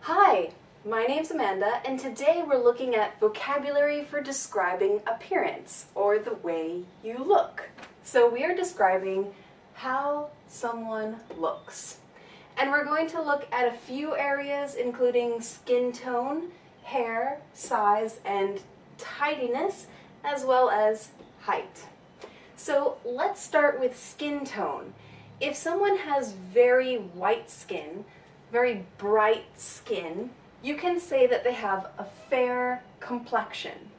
Hi, my name's Amanda, and today we're looking at vocabulary for describing appearance, or the way you look. So we are describing how someone looks. And we're going to look at a few areas including skin tone, hair, size, and tidiness, as well as height. So let's start with skin tone. If someone has very white skin, very bright skin, you can say that they have a fair complexion.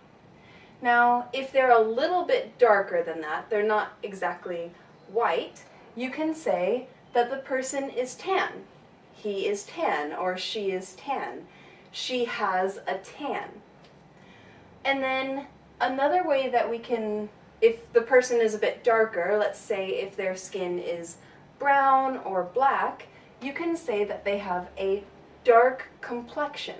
Now, if they're a little bit darker than that, they're not exactly white, you can say that the person is tan. He is tan or she is tan. She has a tan. And then another way that we can, if the person is a bit darker, let's say if their skin is brown or black, you can say that they have a dark complexion.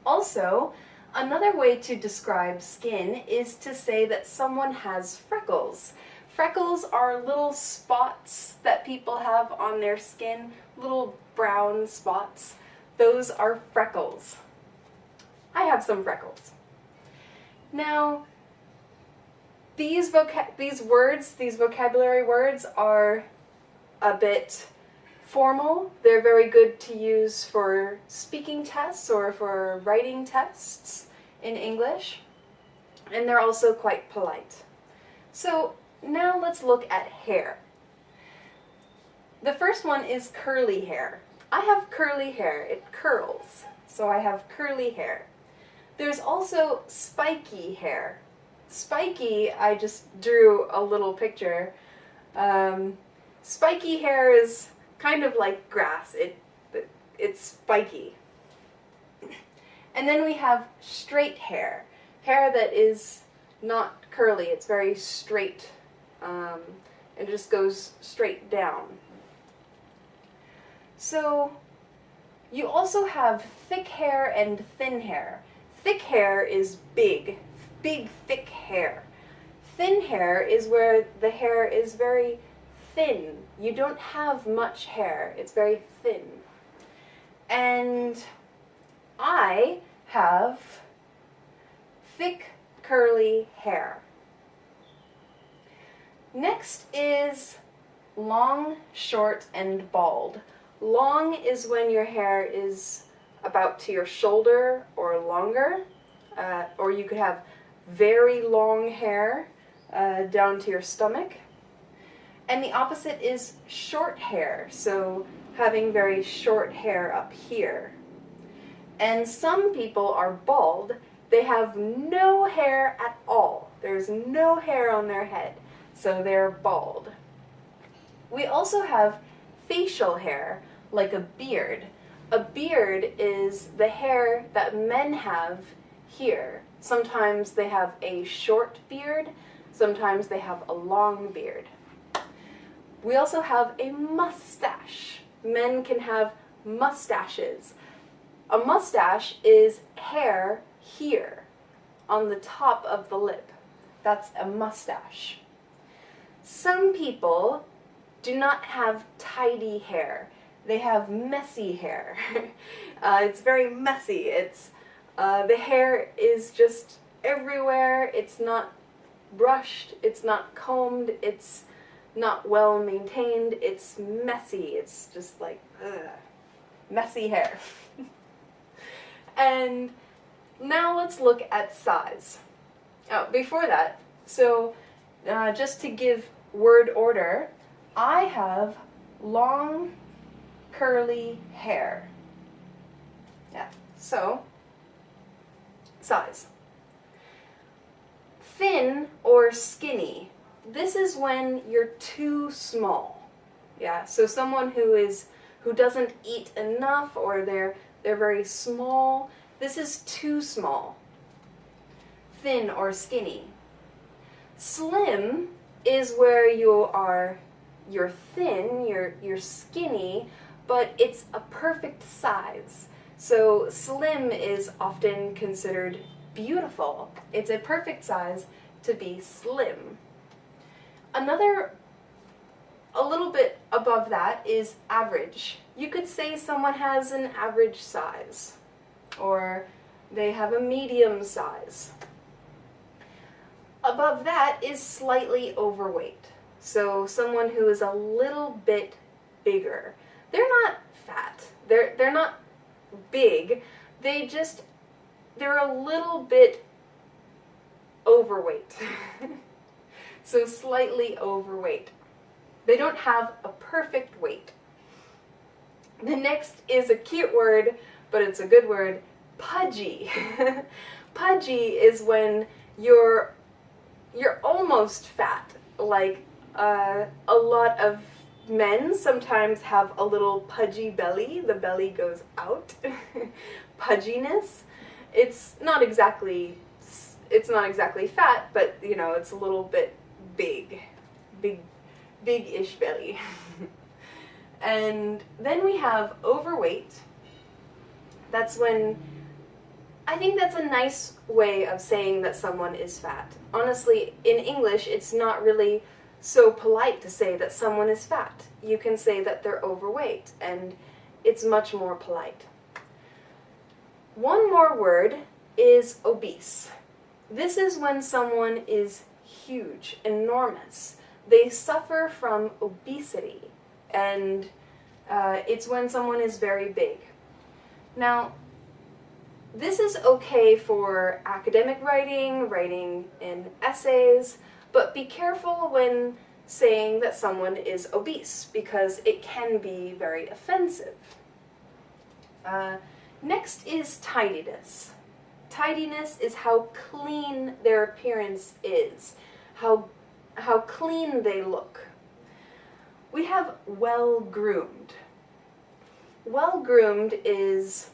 Also, another way to describe skin is to say that someone has freckles. Freckles are little spots that people have on their skin, little brown spots. Those are freckles. I have some freckles. Now, these vocabulary words are a bit formal. They're very good to use for speaking tests or for writing tests in English, and they're also quite polite. So now let's look at hair. The first one is curly hair. I have curly hair. It curls, so I have curly hair. There's also spiky hair. Spiky, I just drew a little picture. Spiky hair is kind of like grass. It's spiky. And then we have straight hair. Hair that is not curly. It's very straight. It just goes straight down. So you also have thick hair and thin hair. Thick hair is big, thick hair. Thin hair is where the hair is very thin. You don't have much hair. It's very thin. And I have thick, curly hair. Next is long, short, and bald. Long is when your hair is about to your shoulder or longer, or you could have very long hair down to your stomach. And the opposite is short hair, so having very short hair up here. And some people are bald. They have no hair at all. There's no hair on their head, so they're bald. We also have facial hair, like a beard. A beard is the hair that men have here. Sometimes they have a short beard, sometimes they have a long beard. We also have a mustache. Men can have mustaches. A mustache is hair here on the top of the lip. That's a mustache. Some people do not have tidy hair. They have messy hair. It's very messy. The hair is just everywhere. It's not brushed. It's not combed. It's not well maintained. It's messy. It's just like, ugh, messy hair. And now let's look at size. Oh, before that, so just to give word order, I have long, curly hair. Yeah, so, size. Thin or skinny. This is when you're too small. Yeah, so someone who doesn't eat enough, or they're very small. This is too small. Thin or skinny. Slim is where you're thin, you're skinny, but it's a perfect size. So slim is often considered beautiful. It's a perfect size to be slim. A little bit above that is average. You could say someone has an average size, or they have a medium size. Above that is slightly overweight. So someone who is a little bit bigger. They're not fat. They're not big. They're a little bit overweight. So slightly overweight. They don't have a perfect weight. The next is a cute word, but it's a good word, pudgy. Pudgy is when you're almost fat. Like a lot of men sometimes have a little pudgy belly. The belly goes out. Pudginess. It's not exactly fat, but you know, it's a little bit big-ish belly. And then we have overweight. That's when, I think that's a nice way of saying that someone is fat. Honestly, in English, it's not really so polite to say that someone is fat. You can say that they're overweight, and it's much more polite. One more word is obese. This is when someone is huge, enormous. They suffer from obesity, and it's when someone is very big. Now, this is okay for academic writing, writing in essays, but be careful when saying that someone is obese, because it can be very offensive. Next is tidiness. Tidiness is how clean their appearance is, how clean they look. We have well-groomed. Well-groomed is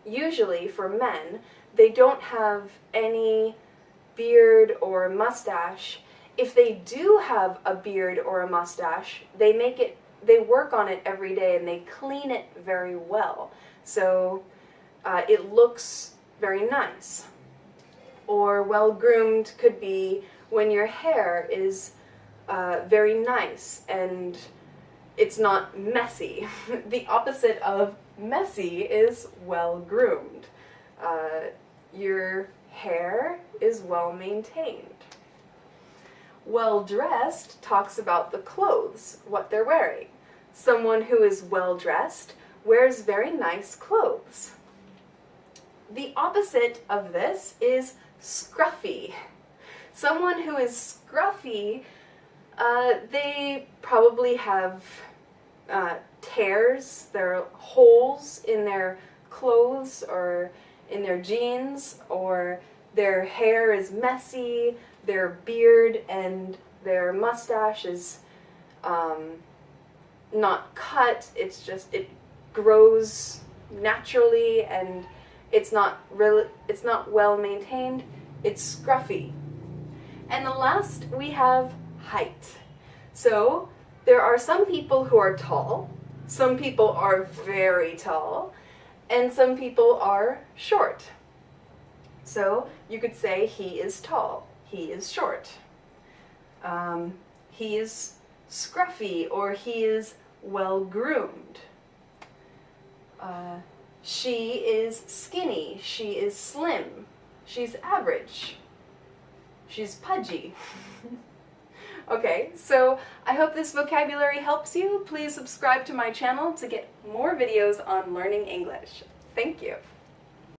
usually for men. They don't have any beard or mustache. If they do have a beard or a mustache, they work on it every day and they clean it very well. So it looks very nice. Or well-groomed could be when your hair is very nice and it's not messy. The opposite of messy is well-groomed. Your hair is well-maintained. Well-dressed talks about the clothes, what they're wearing. Someone who is well-dressed wears very nice clothes. The opposite of this is scruffy. Someone who is scruffy, they probably have tears, there are holes in their clothes or in their jeans, or their hair is messy, their beard and their mustache is not cut, it grows naturally and it's not well maintained, it's scruffy. And the last, we have height. So there are some people who are tall, some people are very tall, and some people are short. So you could say he is tall, he is short. He is scruffy, or he is well-groomed. She is skinny, she is slim, she's average, she's pudgy. Okay, so I hope this vocabulary helps you. Please subscribe to my channel to get more videos on learning English. Thank you.